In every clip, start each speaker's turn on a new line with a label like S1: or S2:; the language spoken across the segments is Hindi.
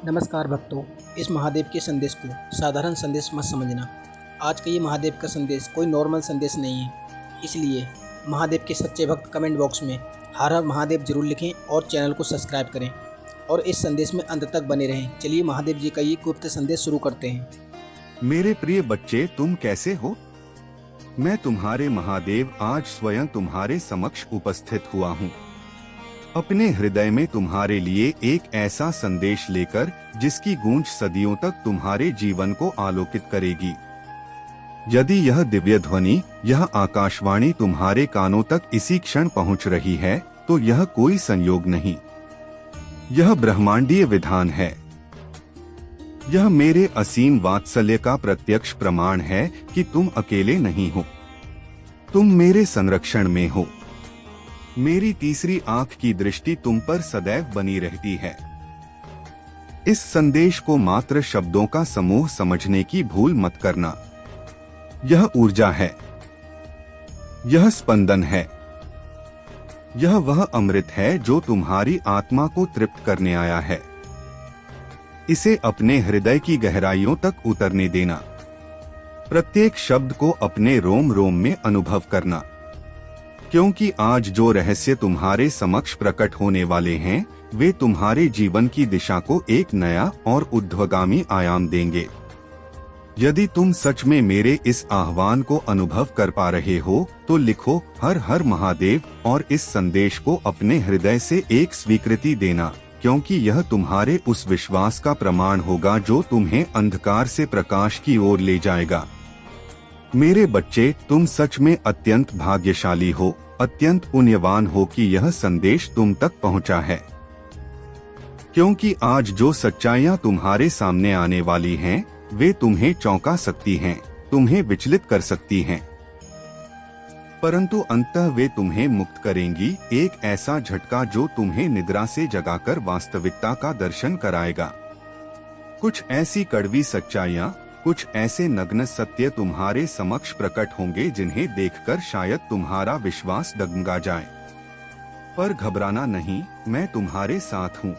S1: नमस्कार भक्तों। इस महादेव के संदेश को साधारण संदेश मत समझना। आज का ये महादेव का संदेश कोई नॉर्मल संदेश नहीं है। इसलिए महादेव के सच्चे भक्त कमेंट बॉक्स में हर हर महादेव जरूर लिखें और चैनल को सब्सक्राइब करें और इस संदेश में अंत तक बने रहें। चलिए महादेव जी का ये गुप्त संदेश शुरू करते हैं।
S2: मेरे प्रिय बच्चे, तुम कैसे हो? मैं तुम्हारे महादेव आज स्वयं तुम्हारे समक्ष उपस्थित हुआ हूँ, अपने हृदय में तुम्हारे लिए एक ऐसा संदेश लेकर जिसकी गूंज सदियों तक तुम्हारे जीवन को आलोकित करेगी। यदि यह दिव्य ध्वनि, यह आकाशवाणी तुम्हारे कानों तक इसी क्षण पहुंच रही है, तो यह कोई संयोग नहीं, यह ब्रह्मांडीय विधान है। यह मेरे असीम वात्सल्य का प्रत्यक्ष प्रमाण है कि तुम अकेले नहीं हो, तुम मेरे संरक्षण में हो। मेरी तीसरी आंख की दृष्टि तुम पर सदैव बनी रहती है। इस संदेश को मात्र शब्दों का समूह समझने की भूल मत करना। यह ऊर्जा है, यह स्पंदन है, यह वह अमृत है जो तुम्हारी आत्मा को तृप्त करने आया है। इसे अपने हृदय की गहराइयों तक उतरने देना, प्रत्येक शब्द को अपने रोम रोम में अनुभव करना, क्योंकि आज जो रहस्य तुम्हारे समक्ष प्रकट होने वाले हैं, वे तुम्हारे जीवन की दिशा को एक नया और ऊर्ध्वगामी आयाम देंगे। यदि तुम सच में मेरे इस आह्वान को अनुभव कर पा रहे हो, तो लिखो हर हर महादेव और इस संदेश को अपने हृदय से एक स्वीकृति देना, क्योंकि यह तुम्हारे उस विश्वास का प्रमाण होगा जो तुम्हें अंधकार से प्रकाश की ओर ले जाएगा। मेरे बच्चे, तुम सच में अत्यंत भाग्यशाली हो, अत्यंत पुण्यवान हो कि यह संदेश तुम तक पहुंचा है, क्योंकि आज जो सच्चाइयां तुम्हारे सामने आने वाली हैं, वे तुम्हें चौंका सकती हैं, तुम्हें विचलित कर सकती हैं, परंतु अंततः वे तुम्हें मुक्त करेंगी। एक ऐसा झटका जो तुम्हें निद्रा से जगाकर वास्तविकता का दर्शन कराएगा। कुछ ऐसी कड़वी सच्चाइयां, कुछ ऐसे नग्न सत्य तुम्हारे समक्ष प्रकट होंगे जिन्हें देखकर शायद तुम्हारा विश्वास डगमगा जाए, पर घबराना नहीं, मैं तुम्हारे साथ हूँ।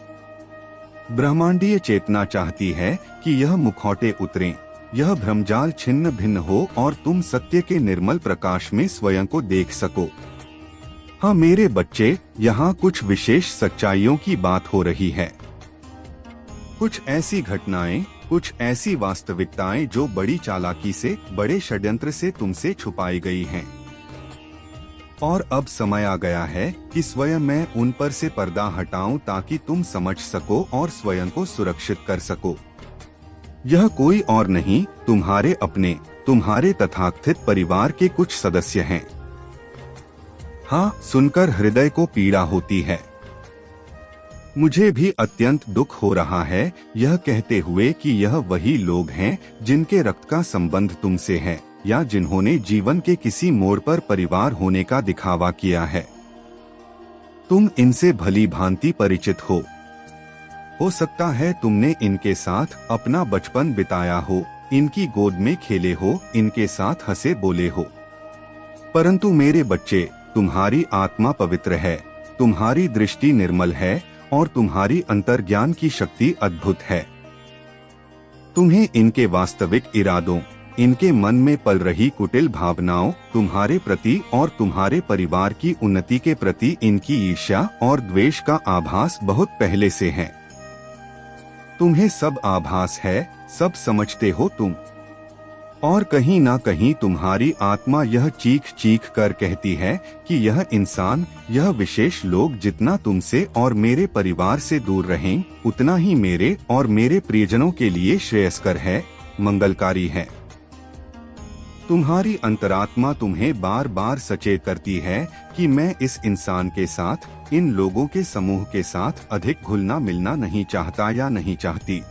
S2: ब्रह्मांडीय चेतना चाहती है कि यह मुखौटे उतरें, यह भ्रमजाल छिन्न भिन्न हो और तुम सत्य के निर्मल प्रकाश में स्वयं को देख सको। हाँ मेरे बच्चे, यहाँ कुछ विशेष सच्चाइयों की बात हो रही है। कुछ ऐसी घटनाएं, कुछ ऐसी वास्तविकताएं जो बड़ी चालाकी से, बड़े षड्यंत्र से तुमसे छुपाई गई हैं। और अब समय आ गया है कि स्वयं मैं उन पर से पर्दा हटाऊं ताकि तुम समझ सको और स्वयं को सुरक्षित कर सको। यह कोई और नहीं, तुम्हारे अपने, तुम्हारे तथाकथित परिवार के कुछ सदस्य हैं। हाँ, सुनकर हृदय को पीड़ा होती है। मुझे भी अत्यंत दुख हो रहा है यह कहते हुए कि यह वही लोग हैं जिनके रक्त का संबंध तुमसे है, या जिन्होंने जीवन के किसी मोड़ पर परिवार होने का दिखावा किया है। तुम इनसे भली भांति परिचित हो सकता है तुमने इनके साथ अपना बचपन बिताया हो, इनकी गोद में खेले हो, इनके साथ हंसे बोले हो। परंतु मेरे बच्चे, तुम्हारी आत्मा पवित्र है, तुम्हारी दृष्टि निर्मल है और तुम्हारी अंतर्ज्ञान की शक्ति अद्भुत है। तुम्हें इनके वास्तविक इरादों, इनके मन में पल रही कुटिल भावनाओं तुम्हारे प्रति और तुम्हारे परिवार की उन्नति के प्रति इनकी ईर्ष्या और द्वेष का आभास बहुत पहले से है। तुम्हें सब आभास है, सब समझते हो तुम, और कहीं ना कहीं तुम्हारी आत्मा यह चीख चीख कर कहती है कि यह इंसान, यह विशेष लोग जितना तुमसे और मेरे परिवार से दूर रहें, उतना ही मेरे और मेरे प्रियजनों के लिए श्रेयस्कर है, मंगलकारी है। तुम्हारी अंतरात्मा तुम्हें बार बार सचेत करती है कि मैं इस इंसान के साथ, इन लोगों के समूह के साथ अधिक घुलना मिलना नहीं चाहता या नहीं चाहती।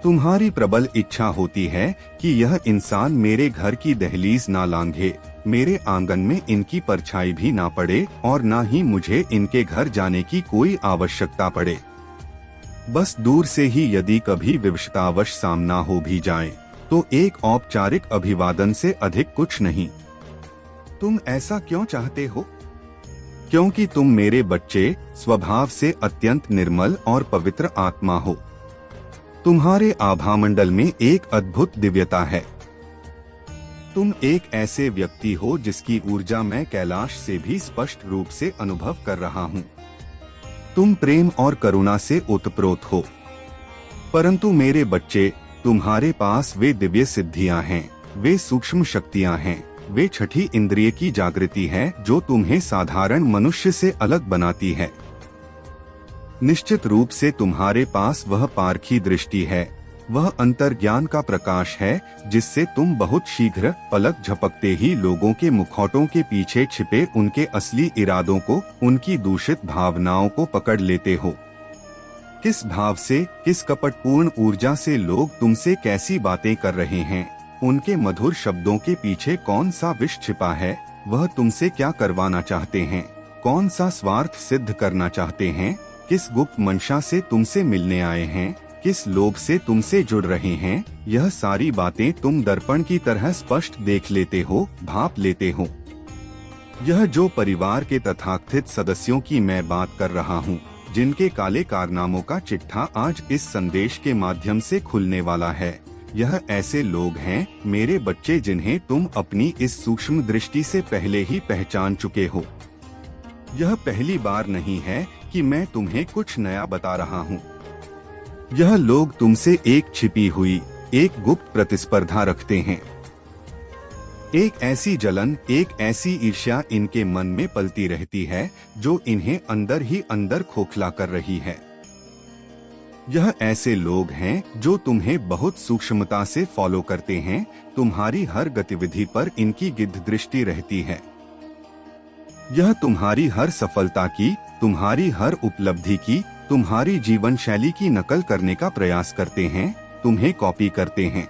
S2: तुम्हारी प्रबल इच्छा होती है कि यह इंसान मेरे घर की दहलीज ना लांघे, मेरे आंगन में इनकी परछाई भी ना पड़े और ना ही मुझे इनके घर जाने की कोई आवश्यकता पड़े। बस दूर से ही यदि कभी विवशतावश सामना हो भी जाए, तो एक औपचारिक अभिवादन से अधिक कुछ नहीं। तुम ऐसा क्यों चाहते हो? क्योंकि तुम मेरे बच्चे स्वभाव से अत्यंत निर्मल और पवित्र आत्मा हो। तुम्हारे आभामंडल में एक अद्भुत दिव्यता है। तुम एक ऐसे व्यक्ति हो जिसकी ऊर्जा मैं कैलाश से भी स्पष्ट रूप से अनुभव कर रहा हूँ। तुम प्रेम और करुणा से ओतप्रोत हो। परंतु मेरे बच्चे, तुम्हारे पास वे दिव्य सिद्धियां हैं, वे सूक्ष्म शक्तियां हैं, वे छठी इंद्रिय की जागृति है जो तुम्हें साधारण मनुष्य से अलग बनाती है। निश्चित रूप से तुम्हारे पास वह पारखी दृष्टि है, वह अंतर्ज्ञान का प्रकाश है जिससे तुम बहुत शीघ्र पलक झपकते ही लोगों के मुखौटों के पीछे छिपे उनके असली इरादों को, उनकी दूषित भावनाओं को पकड़ लेते हो। किस भाव से, किस कपटपूर्ण ऊर्जा से लोग तुमसे कैसी बातें कर रहे हैं, उनके मधुर शब्दों के पीछे कौन सा विष छिपा है, वह तुमसे क्या करवाना चाहते हैं, कौन सा स्वार्थ सिद्ध करना चाहते हैं, किस गुप्त मंशा से तुमसे मिलने आए हैं, किस लोभ से तुमसे जुड़ रहे हैं, यह सारी बातें तुम दर्पण की तरह स्पष्ट देख लेते हो, भाप लेते हो। यह जो परिवार के तथाकथित सदस्यों की मैं बात कर रहा हूँ, जिनके काले कारनामों का चिट्ठा आज इस संदेश के माध्यम से खुलने वाला है, यह ऐसे लोग हैं मेरे बच्चे जिन्हें तुम अपनी इस सूक्ष्म दृष्टि से पहले ही पहचान चुके हो। यह पहली बार नहीं है कि मैं तुम्हें कुछ नया बता रहा हूँ। यह लोग तुमसे एक छिपी हुई, एक गुप्त प्रतिस्पर्धा रखते हैं। एक ऐसी जलन, एक ऐसी ईर्ष्या इनके मन में पलती रहती है जो इन्हें अंदर ही अंदर खोखला कर रही है। यह ऐसे लोग हैं जो तुम्हें बहुत सूक्ष्मता से फॉलो करते हैं, तुम्हारी हर गतिविधि पर इनकी गिद्ध दृष्टि रहती है। यह तुम्हारी हर सफलता की, तुम्हारी हर उपलब्धि की, तुम्हारी जीवन शैली की नकल करने का प्रयास करते हैं, तुम्हें कॉपी करते हैं।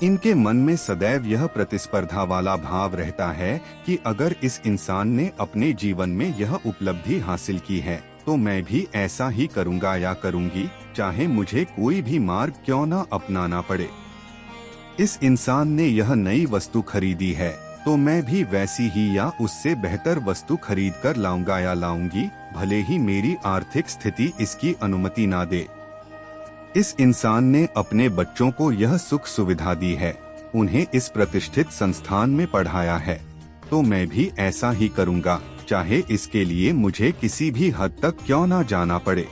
S2: इनके मन में सदैव यह प्रतिस्पर्धा वाला भाव रहता है कि अगर इस इंसान ने अपने जीवन में यह उपलब्धि हासिल की है तो मैं भी ऐसा ही करूंगा या करूंगी, चाहे मुझे कोई भी मार्ग क्यों न अपनाना पड़े। इस इंसान ने यह नई वस्तु खरीदी है तो मैं भी वैसी ही या उससे बेहतर वस्तु खरीद कर लाऊंगा या लाऊंगी, भले ही मेरी आर्थिक स्थिति इसकी अनुमति ना दे। इस इंसान ने अपने बच्चों को यह सुख सुविधा दी है, उन्हें इस प्रतिष्ठित संस्थान में पढ़ाया है, तो मैं भी ऐसा ही करूंगा, चाहे इसके लिए मुझे किसी भी हद तक क्यों ना जाना पड़े।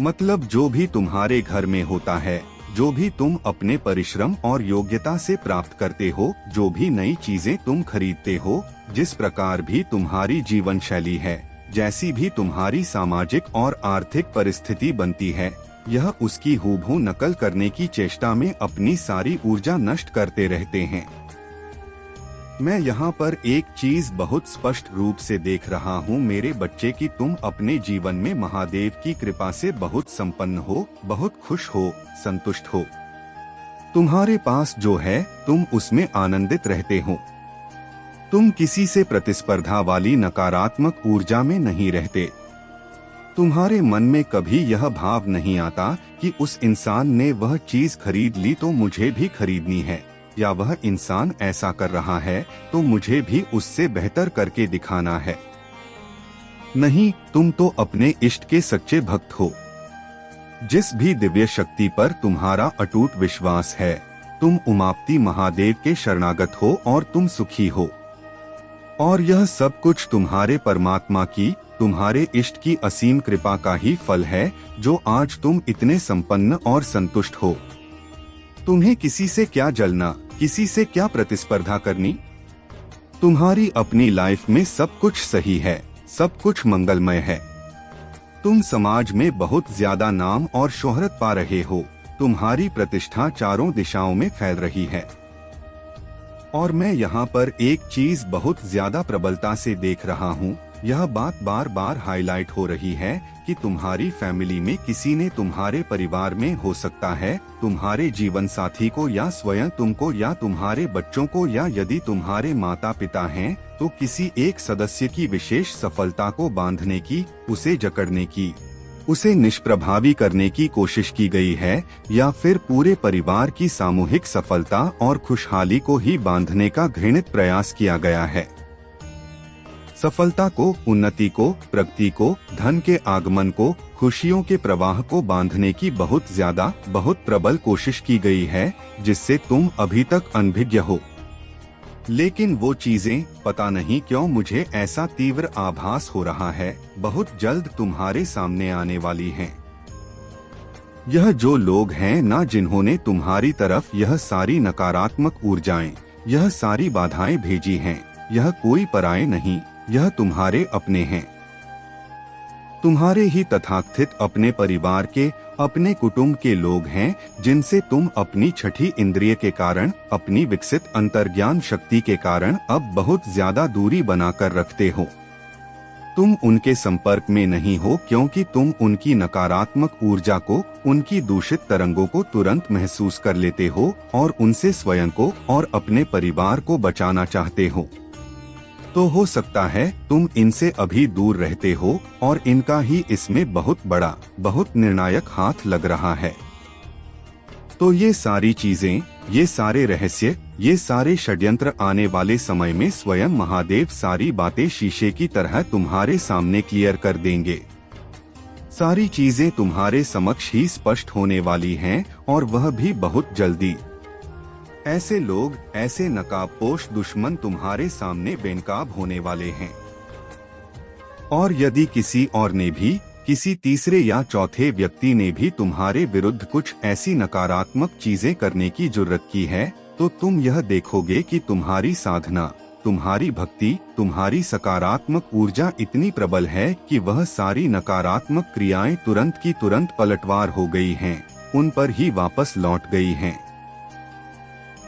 S2: मतलब जो भी तुम्हारे घर में होता है, जो भी तुम अपने परिश्रम और योग्यता से प्राप्त करते हो, जो भी नई चीजें तुम खरीदते हो, जिस प्रकार भी तुम्हारी जीवन शैली है, जैसी भी तुम्हारी सामाजिक और आर्थिक परिस्थिति बनती है, यह उसकी हूबहू नकल करने की चेष्टा में अपनी सारी ऊर्जा नष्ट करते रहते हैं। मैं यहाँ पर एक चीज बहुत स्पष्ट रूप से देख रहा हूँ मेरे बच्चे, कि तुम अपने जीवन में महादेव की कृपा से बहुत संपन्न हो, बहुत खुश हो, संतुष्ट हो। तुम्हारे पास जो है तुम उसमें आनंदित रहते हो। तुम किसी से प्रतिस्पर्धा वाली नकारात्मक ऊर्जा में नहीं रहते। तुम्हारे मन में कभी यह भाव नहीं आता कि उस इंसान ने वह चीज खरीद ली तो मुझे भी खरीदनी है, या वह इंसान ऐसा कर रहा है तो मुझे भी उससे बेहतर करके दिखाना है। नहीं, तुम तो अपने इष्ट के सच्चे भक्त हो। जिस भी दिव्य शक्ति पर तुम्हारा अटूट विश्वास है, तुम उमापति महादेव के शरणागत हो और तुम सुखी हो। और यह सब कुछ तुम्हारे परमात्मा की, तुम्हारे इष्ट की असीम कृपा का ही फल है जो आज तुम इतने संपन्न और संतुष्ट हो। तुम्हें किसी से क्या जलना, किसी से क्या प्रतिस्पर्धा करनी। तुम्हारी अपनी लाइफ में सब कुछ सही है, सब कुछ मंगलमय है। तुम समाज में बहुत ज्यादा नाम और शोहरत पा रहे हो, तुम्हारी प्रतिष्ठा चारों दिशाओं में फैल रही है। और मैं यहाँ पर एक चीज बहुत ज्यादा प्रबलता से देख रहा हूँ, यह बात बार बार हाईलाइट हो रही है कि तुम्हारी फैमिली में किसी ने, तुम्हारे परिवार में हो सकता है तुम्हारे जीवन साथी को, या स्वयं तुमको, या तुम्हारे बच्चों को, या यदि तुम्हारे माता पिता हैं तो किसी एक सदस्य की विशेष सफलता को बांधने की, उसे जकड़ने की, उसे निष्प्रभावी करने की कोशिश की गई है, या फिर पूरे परिवार की सामूहिक सफलता और खुशहाली को ही बांधने का घृणित प्रयास किया गया है। सफलता को, उन्नति को, प्रगति को, धन के आगमन को, खुशियों के प्रवाह को बांधने की बहुत प्रबल कोशिश की गई है, जिससे तुम अभी तक अनभिज्ञ हो। लेकिन वो चीजें, पता नहीं क्यों मुझे ऐसा तीव्र आभास हो रहा है, बहुत जल्द तुम्हारे सामने आने वाली हैं। यह जो लोग हैं ना, जिन्होंने तुम्हारी तरफ यह सारी नकारात्मक ऊर्जाएं, यह सारी बाधाएं भेजी हैं, यह कोई पराये नहीं, यह तुम्हारे अपने हैं। तुम्हारे ही तथाकथित अपने परिवार के, अपने कुटुंब के लोग हैं, जिनसे तुम अपनी छठी इंद्रिय के कारण, अपनी विकसित अंतर्ज्ञान शक्ति के कारण अब बहुत ज्यादा दूरी बनाकर रखते हो। तुम उनके संपर्क में नहीं हो क्योंकि तुम उनकी नकारात्मक ऊर्जा को, उनकी दूषित तरंगों को तुरंत महसूस कर लेते हो और उनसे स्वयं को और अपने परिवार को बचाना चाहते हो। तो हो सकता है तुम इनसे अभी दूर रहते हो और इनका ही इसमें बहुत बड़ा, बहुत निर्णायक हाथ लग रहा है। तो ये सारी चीजें, ये सारे रहस्य, ये सारे षड्यंत्र आने वाले समय में स्वयं महादेव सारी बातें शीशे की तरह तुम्हारे सामने क्लियर कर देंगे। सारी चीजें तुम्हारे समक्ष ही स्पष्ट होने वाली हैं और वह भी बहुत जल्दी। ऐसे लोग, ऐसे नकाबपोश दुश्मन तुम्हारे सामने बेनकाब होने वाले हैं। और यदि किसी और ने भी, किसी तीसरे या चौथे व्यक्ति ने भी तुम्हारे विरुद्ध कुछ ऐसी नकारात्मक चीजें करने की जुर्रत की है, तो तुम यह देखोगे कि तुम्हारी साधना, तुम्हारी भक्ति, तुम्हारी सकारात्मक ऊर्जा इतनी प्रबल है कि वह सारी नकारात्मक क्रियाएं तुरंत की तुरंत पलटवार हो गई हैं, उन पर ही वापस लौट गई हैं।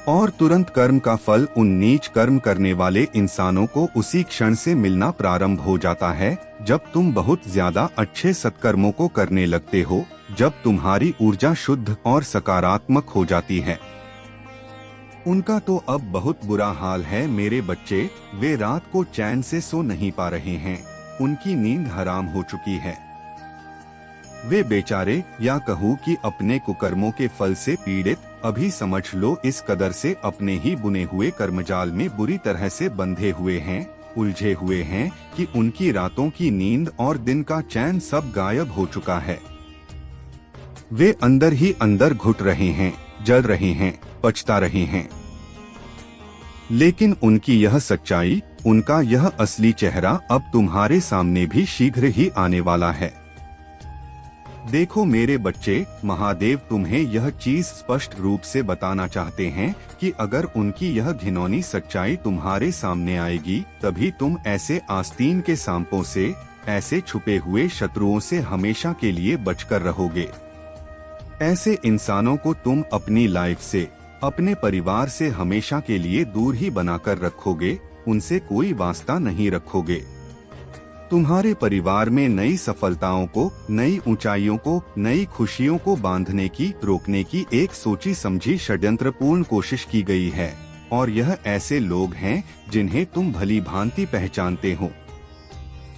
S2: और तुरंत कर्म का फल उन नीच कर्म करने वाले इंसानों को उसी क्षण से मिलना प्रारंभ हो जाता है, जब तुम बहुत ज्यादा अच्छे सत्कर्मों को करने लगते हो, जब तुम्हारी ऊर्जा शुद्ध और सकारात्मक हो जाती है। उनका तो अब बहुत बुरा हाल है मेरे बच्चे, वे रात को चैन से सो नहीं पा रहे हैं, उनकी नींद हराम हो चुकी है। वे बेचारे, या कहूँ कि अपने कुकर्मों के फल से पीड़ित, अभी समझ लो इस कदर से अपने ही बुने हुए कर्मजाल में बुरी तरह से बंधे हुए हैं, उलझे हुए हैं कि उनकी रातों की नींद और दिन का चैन सब गायब हो चुका है। वे अंदर ही अंदर घुट रहे हैं, जल रहे हैं, पछता रहे हैं। लेकिन उनकी यह सच्चाई, उनका यह असली चेहरा अब तुम्हारे सामने भी शीघ्र ही आने वाला है। देखो मेरे बच्चे, महादेव तुम्हें यह चीज स्पष्ट रूप से बताना चाहते हैं कि अगर उनकी यह घिनौनी सच्चाई तुम्हारे सामने आएगी, तभी तुम ऐसे आस्तीन के सांपों से, ऐसे छुपे हुए शत्रुओं से हमेशा के लिए बचकर रहोगे। ऐसे इंसानों को तुम अपनी लाइफ से, अपने परिवार से हमेशा के लिए दूर ही बनाकर रखोगे, उनसे कोई वास्ता नहीं रखोगे। तुम्हारे परिवार में नई सफलताओं को, नई ऊंचाइयों को, नई खुशियों को बांधने की, रोकने की एक सोची समझी षड्यंत्रपूर्ण कोशिश की गई है, और यह ऐसे लोग हैं जिन्हें तुम भली भांति पहचानते हो।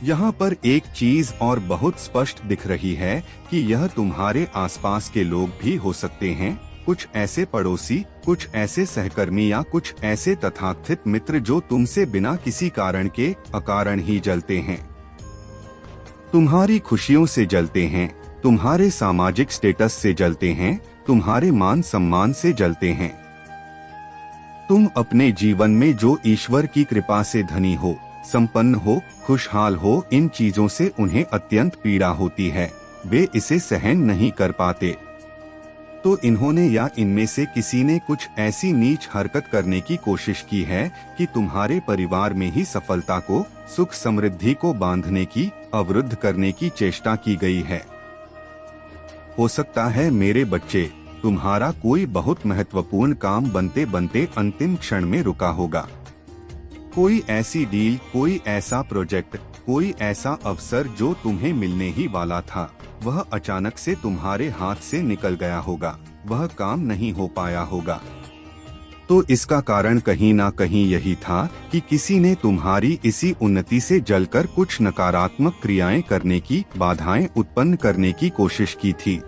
S2: यहाँ पर एक चीज और बहुत स्पष्ट दिख रही है कि यह तुम्हारे आसपास के लोग भी हो सकते हैं, कुछ ऐसे पड़ोसी, कुछ ऐसे सहकर्मी या कुछ ऐसे तथाकथित मित्र जो तुमसे बिना किसी कारण के, अकारण ही जलते हैं। तुम्हारी खुशियों से जलते हैं, तुम्हारे सामाजिक स्टेटस से जलते हैं, तुम्हारे मान सम्मान से जलते हैं। तुम अपने जीवन में जो ईश्वर की कृपा से धनी हो, संपन्न हो, खुशहाल हो, इन चीजों से उन्हें अत्यंत पीड़ा होती है, वे इसे सहन नहीं कर पाते। तो इन्होंने या इनमें से किसी ने कुछ ऐसी नीच हरकत करने की कोशिश की है कि तुम्हारे परिवार में ही सफलता को, सुख समृद्धि को बांधने की, अवरुद्ध करने की चेष्टा की गई है। हो सकता है मेरे बच्चे, तुम्हारा कोई बहुत महत्वपूर्ण काम बनते बनते अंतिम क्षण में रुका होगा। कोई ऐसी डील, कोई ऐसा प्रोजेक्ट, कोई ऐसा अवसर जो तुम्हें मिलने ही वाला था, वह अचानक से तुम्हारे हाथ से निकल गया होगा, वह काम नहीं हो पाया होगा। तो इसका कारण कहीं ना कहीं यही था कि किसी ने तुम्हारी इसी उन्नति से जलकर कुछ नकारात्मक क्रियाएं करने की, बाधाएं उत्पन्न करने की कोशिश की थी।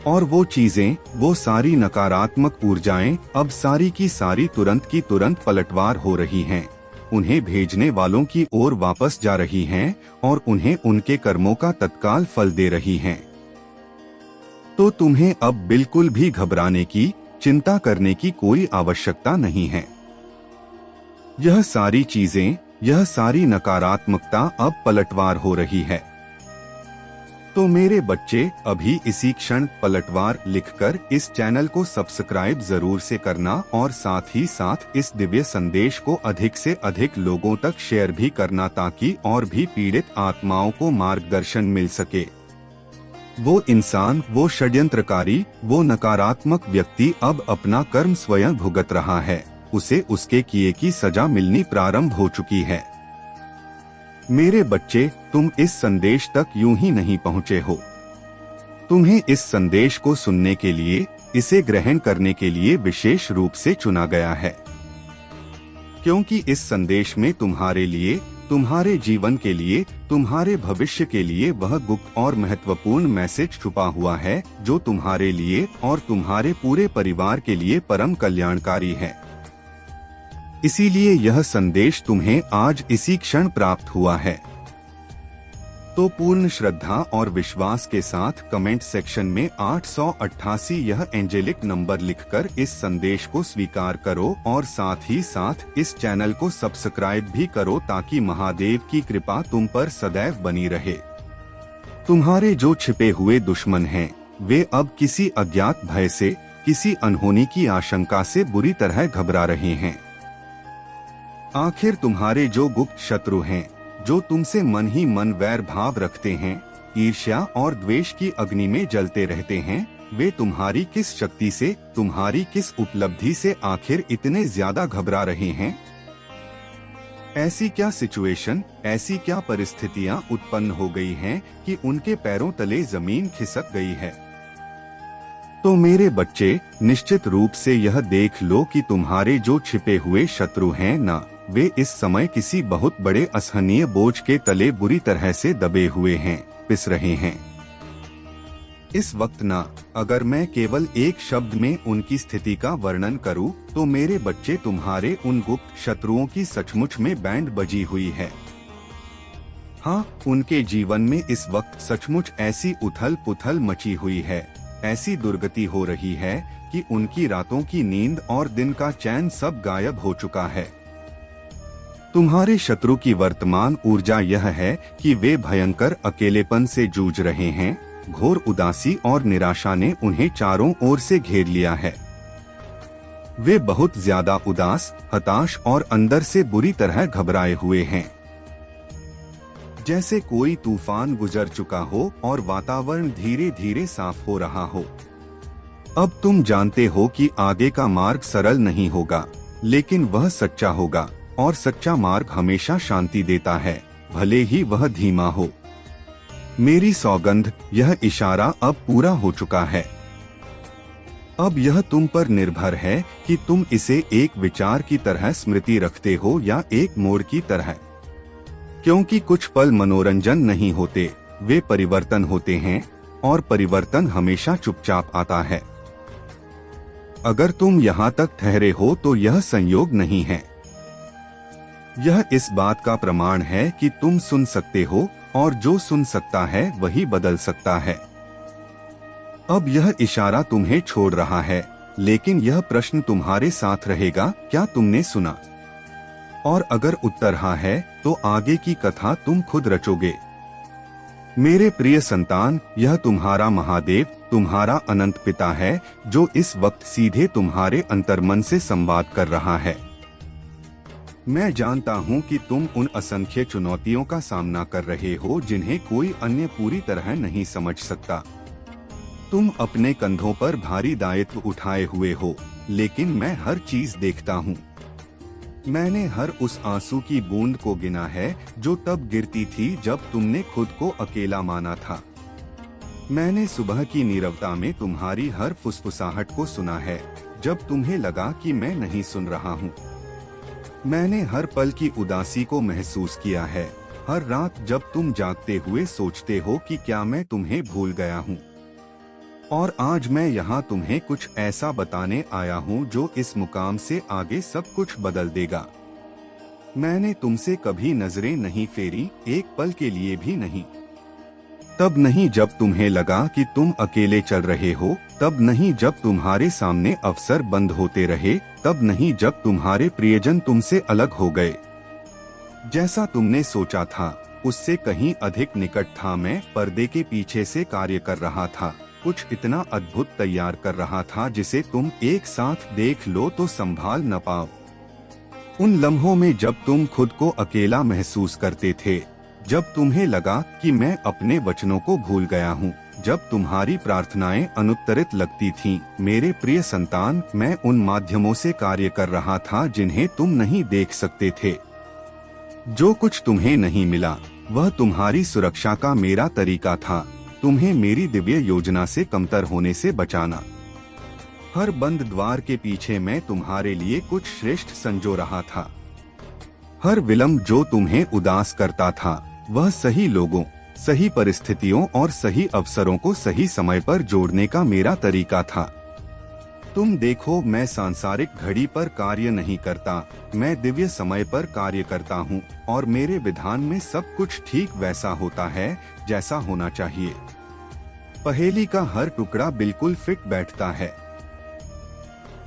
S2: और वो चीजें, वो सारी नकारात्मक ऊर्जाएं अब सारी की सारी तुरंत की तुरंत पलटवार हो रही हैं। उन्हें भेजने वालों की ओर वापस जा रही हैं और उन्हें उनके कर्मों का तत्काल फल दे रही हैं। तो तुम्हें अब बिल्कुल भी घबराने की, चिंता करने की कोई आवश्यकता नहीं है। यह सारी चीजें, यह सारी नकारात्मकता अब पलटवार हो रही है। तो मेरे बच्चे, अभी इसी क्षण पलटवार लिखकर इस चैनल को सब्सक्राइब जरूर से करना और साथ ही साथ इस दिव्य संदेश को अधिक से अधिक लोगों तक शेयर भी करना, ताकि और भी पीड़ित आत्माओं को मार्गदर्शन मिल सके। वो इंसान, वो षड्यंत्रकारी, वो नकारात्मक व्यक्ति अब अपना कर्म स्वयं भुगत रहा है। उसे उसके किए की सजा मिलनी प्रारंभ हो चुकी है। मेरे बच्चे, तुम इस संदेश तक यूं ही नहीं पहुंचे हो। तुम्हें इस संदेश को सुनने के लिए, इसे ग्रहण करने के लिए विशेष रूप से चुना गया है, क्योंकि इस संदेश में तुम्हारे लिए, तुम्हारे जीवन के लिए, तुम्हारे भविष्य के लिए वह गुप्त और महत्वपूर्ण मैसेज छुपा हुआ है, जो तुम्हारे लिए और तुम्हारे पूरे परिवार के लिए परम कल्याणकारी है। इसीलिए यह संदेश तुम्हें आज इसी क्षण प्राप्त हुआ है। तो पूर्ण श्रद्धा और विश्वास के साथ कमेंट सेक्शन में 888 यह एंजेलिक नंबर लिखकर इस संदेश को स्वीकार करो और साथ ही साथ इस चैनल को सब्सक्राइब भी करो, ताकि महादेव की कृपा तुम पर सदैव बनी रहे। तुम्हारे जो छिपे हुए दुश्मन हैं, वे अब किसी अज्ञात भय से, किसी अनहोनी की आशंका से बुरी तरह घबरा रहे हैं। आखिर तुम्हारे जो गुप्त शत्रु हैं, जो तुमसे मन ही मन वैर भाव रखते हैं, ईर्ष्या और द्वेष की अग्नि में जलते रहते हैं, वे तुम्हारी किस शक्ति से, तुम्हारी किस उपलब्धि से आखिर इतने ज्यादा घबरा रहे हैं? ऐसी क्या सिचुएशन, ऐसी क्या परिस्थितियां उत्पन्न हो गई हैं कि उनके पैरों तले जमीन खिसक गई है? तो मेरे बच्चे, निश्चित रूप से यह देख लो कि तुम्हारे जो छिपे हुए शत्रु हैं ना, वे इस समय किसी बहुत बड़े असहनीय बोझ के तले बुरी तरह से दबे हुए हैं, पिस रहे हैं। इस वक्त ना, अगर मैं केवल एक शब्द में उनकी स्थिति का वर्णन करूं, तो मेरे बच्चे, तुम्हारे उन गुप्त शत्रुओं की सचमुच में बैंड बजी हुई है। हाँ, उनके जीवन में इस वक्त सचमुच ऐसी उथल पुथल मची हुई है, ऐसी दुर्गति हो रही है कि उनकी रातों की नींद और दिन का चैन सब गायब हो चुका है। तुम्हारे शत्रु की वर्तमान ऊर्जा यह है कि वे भयंकर अकेलेपन से जूझ रहे हैं। घोर उदासी और निराशा ने उन्हें चारों ओर से घेर लिया है। वे बहुत ज्यादा उदास, हताश और अंदर से बुरी तरह घबराए हुए हैं। जैसे कोई तूफान गुजर चुका हो और वातावरण धीरे धीरे साफ हो रहा हो। अब तुम जानते हो कि आगे का मार्ग सरल नहीं होगा, लेकिन वह सच्चा होगा, और सच्चा मार्ग हमेशा शांति देता है, भले ही वह धीमा हो। मेरी सौगंध, यह इशारा अब पूरा हो चुका है। अब यह तुम पर निर्भर है कि तुम इसे एक विचार की तरह स्मृति रखते हो या एक मोड़ की तरह, क्योंकि कुछ पल मनोरंजन नहीं होते, वे परिवर्तन होते हैं, और परिवर्तन हमेशा चुपचाप आता है। अगर तुम यहाँ तक ठहरे हो तो यह संयोग नहीं है। यह इस बात का प्रमाण है कि तुम सुन सकते हो, और जो सुन सकता है वही बदल सकता है। अब यह इशारा तुम्हें छोड़ रहा है, लेकिन यह प्रश्न तुम्हारे साथ रहेगा, क्या तुमने सुना? और अगर उत्तर हाँ है, तो आगे की कथा तुम खुद रचोगे। मेरे प्रिय संतान, यह तुम्हारा महादेव, तुम्हारा अनंत पिता है, जो इस वक्त सीधे तुम्हारे अंतर्मन से संवाद कर रहा है। मैं जानता हूं कि तुम उन असंख्य चुनौतियों का सामना कर रहे हो जिन्हें कोई अन्य पूरी तरह नहीं समझ सकता। तुम अपने कंधों पर भारी दायित्व उठाए हुए हो, लेकिन मैं हर चीज देखता हूं। मैंने हर उस आंसू की बूंद को गिना है जो तब गिरती थी जब तुमने खुद को अकेला माना था। मैंने सुबह की नीरवता में तुम्हारी हर फुसफुसाहट को सुना है, जब तुम्हें लगा कि मैं नहीं सुन रहा हूँ। मैंने हर पल की उदासी को महसूस किया है, हर रात जब तुम जागते हुए सोचते हो कि क्या मैं तुम्हें भूल गया हूँ। और आज मैं यहाँ तुम्हें कुछ ऐसा बताने आया हूँ जो इस मुकाम से आगे सब कुछ बदल देगा। मैंने तुमसे कभी नजरें नहीं फेरी, एक पल के लिए भी नहीं। तब नहीं जब तुम्हें लगा कि तुम अकेले चल रहे हो, तब नहीं जब तुम्हारे सामने अवसर बंद होते रहे, तब नहीं जब तुम्हारे प्रियजन तुमसे अलग हो गए। जैसा तुमने सोचा था उससे कहीं अधिक निकट था मैं, पर्दे के पीछे से कार्य कर रहा था, कुछ इतना अद्भुत तैयार कर रहा था जिसे तुम एक साथ देख लो तो संभाल न पाओ। उन लम्हों में जब तुम खुद को अकेला महसूस करते थे, जब तुम्हें लगा कि मैं अपने वचनों को भूल गया हूँ, जब तुम्हारी प्रार्थनाएं अनुत्तरित लगती थीं, मेरे प्रिय संतान, मैं उन माध्यमों से कार्य कर रहा था जिन्हें तुम नहीं देख सकते थे। जो कुछ तुम्हें नहीं मिला वह तुम्हारी सुरक्षा का मेरा तरीका था, तुम्हें मेरी दिव्य योजना से कमतर होने से बचाना। हर बंद द्वार के पीछे मैं तुम्हारे लिए कुछ श्रेष्ठ संजो रहा था। हर विलंब जो तुम्हें उदास करता था वह सही लोगों, सही परिस्थितियों और सही अवसरों को सही समय पर जोड़ने का मेरा तरीका था। तुम देखो, मैं सांसारिक घड़ी पर कार्य नहीं करता, मैं दिव्य समय पर कार्य करता हूँ और मेरे विधान में सब कुछ ठीक वैसा होता है जैसा होना चाहिए। पहेली का हर टुकड़ा बिल्कुल फिट बैठता है।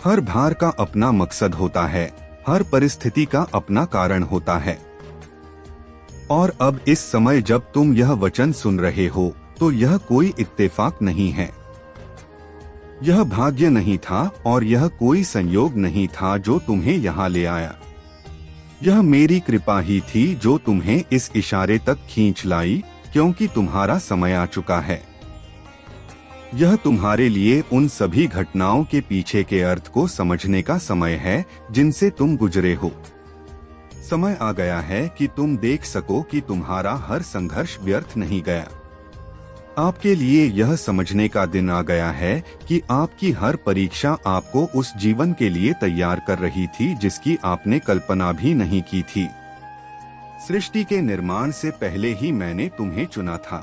S2: हर भार का अपना मकसद होता है, हर परिस्थिति का अपना कारण होता है। और अब इस समय जब तुम यह वचन सुन रहे हो तो यह कोई इत्तेफाक नहीं है, यह भाग्य नहीं था और यह कोई संयोग नहीं था जो तुम्हें यहाँ ले आया। यह मेरी कृपा ही थी जो तुम्हें इस इशारे तक खींच लाई, क्योंकि तुम्हारा समय आ चुका है। यह तुम्हारे लिए उन सभी घटनाओं के पीछे के अर्थ को समझने का समय है जिनसे तुम गुजरे हो। समय आ गया है कि तुम देख सको कि तुम्हारा हर संघर्ष व्यर्थ नहीं गया। आपके लिए यह समझने का दिन आ गया है कि आपकी हर परीक्षा आपको उस जीवन के लिए तैयार कर रही थी जिसकी आपने कल्पना भी नहीं की थी। सृष्टि के निर्माण से पहले ही मैंने तुम्हें चुना था।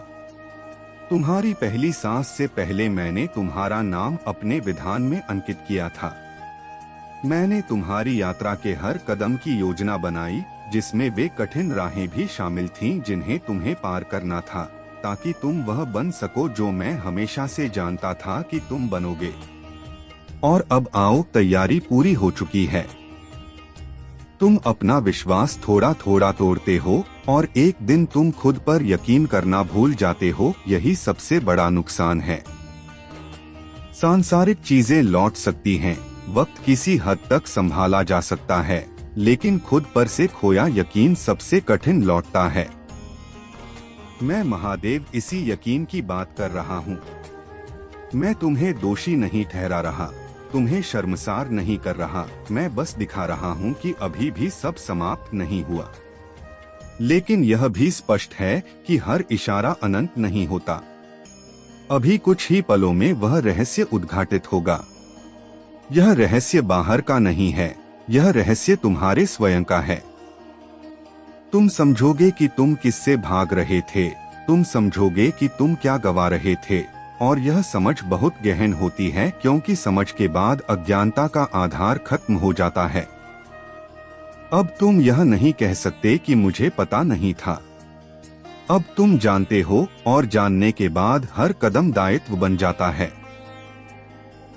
S2: तुम्हारी पहली सांस से पहले मैंने तुम्हारा नाम अपने विधान में अंकित किया था। मैंने तुम्हारी यात्रा के हर कदम की योजना बनाई, जिसमें वे कठिन राहें भी शामिल थीं जिन्हें तुम्हें पार करना था, ताकि तुम वह बन सको जो मैं हमेशा से जानता था कि तुम बनोगे। और अब आओ, तैयारी पूरी हो चुकी है। तुम अपना विश्वास थोड़ा थोड़ा तोड़ते हो और एक दिन तुम खुद पर यकीन करना भूल जाते हो। यही सबसे बड़ा नुकसान है। सांसारिक चीजें लौट सकती हैं, वक्त किसी हद तक संभाला जा सकता है, लेकिन खुद पर से खोया यकीन सबसे कठिन लौटता है। मैं महादेव इसी यकीन की बात कर रहा हूँ। मैं तुम्हें दोषी नहीं ठहरा रहा, तुम्हें शर्मसार नहीं कर रहा। मैं बस दिखा रहा हूँ कि अभी भी सब समाप्त नहीं हुआ। लेकिन यह भी स्पष्ट है कि हर इशारा अनंत नहीं होता। अभी कुछ ही पलों में वह रहस्य उद्घाटित होगा। यह रहस्य बाहर का नहीं है, यह रहस्य तुम्हारे स्वयं का है। तुम समझोगे कि तुम किससे भाग रहे थे, तुम समझोगे कि तुम क्या गवा रहे थे। और यह समझ बहुत गहन होती है, क्योंकि समझ के बाद अज्ञानता का आधार खत्म हो जाता है। अब तुम यह नहीं कह सकते कि मुझे पता नहीं था। अब तुम जानते हो, और जानने के बाद हर कदम दायित्व बन जाता है।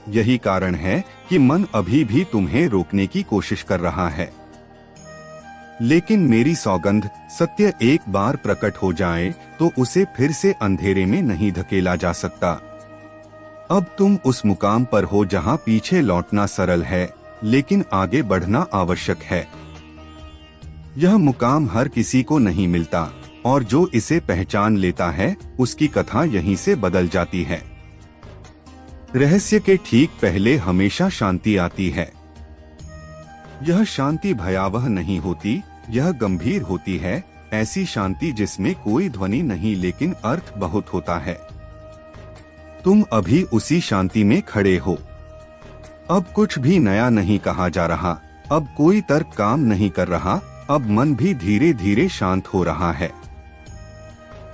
S2: यही कारण है कि मन अभी भी तुम्हें रोकने की कोशिश कर रहा है। लेकिन मेरी सौगंध, सत्य एक बार प्रकट हो जाए तो उसे फिर से अंधेरे में नहीं धकेला जा सकता। अब तुम उस मुकाम पर हो जहां पीछे लौटना सरल है, लेकिन आगे बढ़ना आवश्यक है। यह मुकाम हर किसी को नहीं मिलता, और जो इसे पहचान लेता है उसकी कथा यहीं से बदल जाती है। रहस्य के ठीक पहले हमेशा शांति आती है। यह शांति भयावह नहीं होती, यह गंभीर होती है। ऐसी शांति जिसमें कोई ध्वनि नहीं, लेकिन अर्थ बहुत होता है। तुम अभी उसी शांति में खड़े हो। अब कुछ भी नया नहीं कहा जा रहा, अब कोई तर्क काम नहीं कर रहा, अब मन भी धीरे धीरे शांत हो रहा है।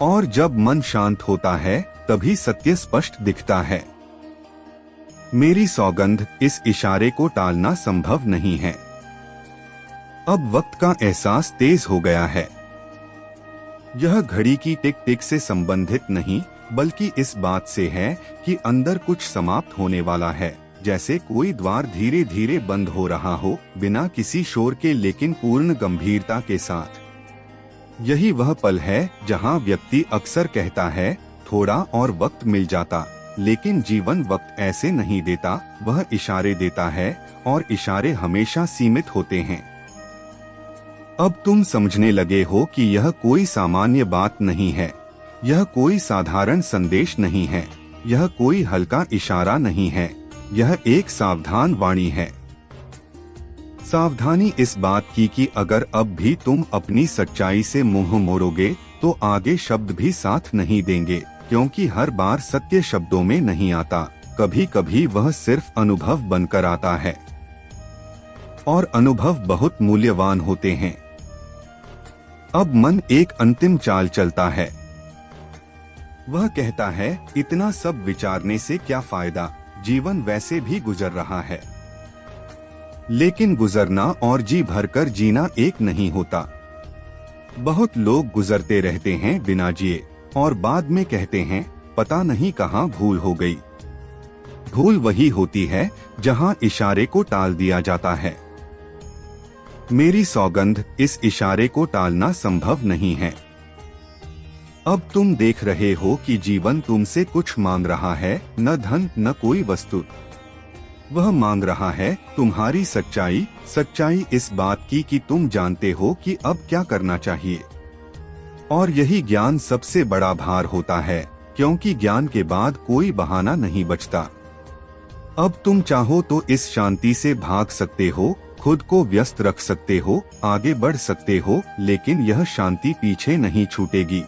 S2: और जब मन शांत होता है तभी सत्य स्पष्ट दिखता है। मेरी सौगंध, इस इशारे को टालना संभव नहीं है। अब वक्त का एहसास तेज हो गया है। यह घड़ी की टिक टिक से संबंधित नहीं, बल्कि इस बात से है कि अंदर कुछ समाप्त होने वाला है, जैसे कोई द्वार धीरे धीरे बंद हो रहा हो, बिना किसी शोर के लेकिन पूर्ण गंभीरता के साथ। यही वह पल है जहां व्यक्ति अक्सर कहता है, थोड़ा और वक्त मिल जाता, लेकिन जीवन वक्त ऐसे नहीं देता, वह इशारे देता है, और इशारे हमेशा सीमित होते हैं। अब तुम समझने लगे हो कि यह कोई सामान्य बात नहीं है, यह कोई साधारण संदेश नहीं है, यह कोई हल्का इशारा नहीं है, यह एक सावधान वाणी है। सावधानी इस बात की कि अगर अब भी तुम अपनी सच्चाई से मुंह मोड़ोगे तो आगे शब्द भी साथ नहीं देंगे, क्योंकि हर बार सत्य शब्दों में नहीं आता, कभी कभी वह सिर्फ अनुभव बनकर आता है, और अनुभव बहुत मूल्यवान होते हैं। अब मन एक अंतिम चाल चलता है। वह कहता है, इतना सब विचारने से क्या फायदा, जीवन वैसे भी गुजर रहा है। लेकिन गुजरना और जी भरकर जीना एक नहीं होता। बहुत लोग गुजरते रहते हैं बिना जिए, और बाद में कहते हैं, पता नहीं कहाँ भूल हो गई। भूल वही होती है जहाँ इशारे को टाल दिया जाता है। मेरी सौगंध, इस इशारे को टालना संभव नहीं है। अब तुम देख रहे हो कि जीवन तुमसे कुछ मांग रहा है, न धन न कोई वस्तु। वह मांग रहा है तुम्हारी सच्चाई, सच्चाई इस बात की कि तुम जानते हो कि अब क्या करना चाहिए। और यही ज्ञान सबसे बड़ा भार होता है, क्योंकि ज्ञान के बाद कोई बहाना नहीं बचता। अब तुम चाहो तो इस शांति से भाग सकते हो, खुद को व्यस्त रख सकते हो, आगे बढ़ सकते हो, लेकिन यह शांति पीछे नहीं छूटेगी।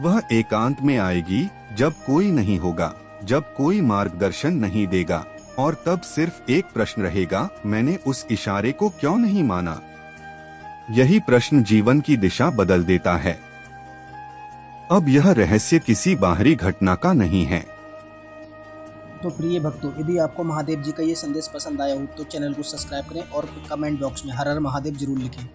S2: वह एकांत में आएगी जब कोई नहीं होगा, जब कोई मार्गदर्शन नहीं देगा, और तब सिर्फ एक प्रश्न रहेगा, मैंने उस इशारे को क्यों नहीं माना। यही प्रश्न जीवन की दिशा बदल देता है। अब यह रहस्य किसी बाहरी घटना का नहीं है।
S1: तो प्रिय भक्तों, यदि आपको महादेव जी का ये संदेश पसंद आया हो तो चैनल को सब्सक्राइब करें और कमेंट बॉक्स में हर हर महादेव जरूर लिखें।